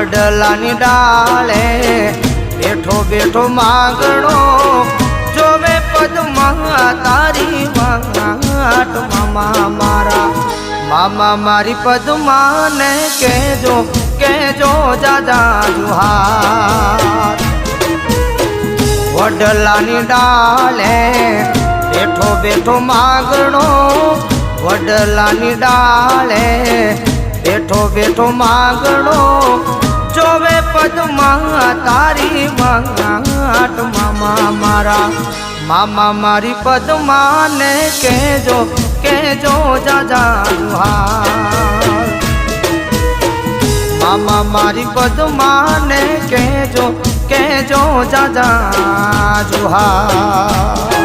વડલાની ડાળે બેઠો બેઠો માગણો જોવે પદમાં તારી વાટ મામા મારા મામા મારી પદમાને કેજો કેજો જાજા જુહાર વડલાની ડાળે બેઠો બેઠો માગણો વડલાની ડાળે બેઠો બેઠો માગણો જોવે પદમાં તારી વાટ મામા મારા મામા મારી પદમાને કેજો કેજો જાજા જુહાર મામા મારી પદમાને કેજો કેજો જાજા જુહાર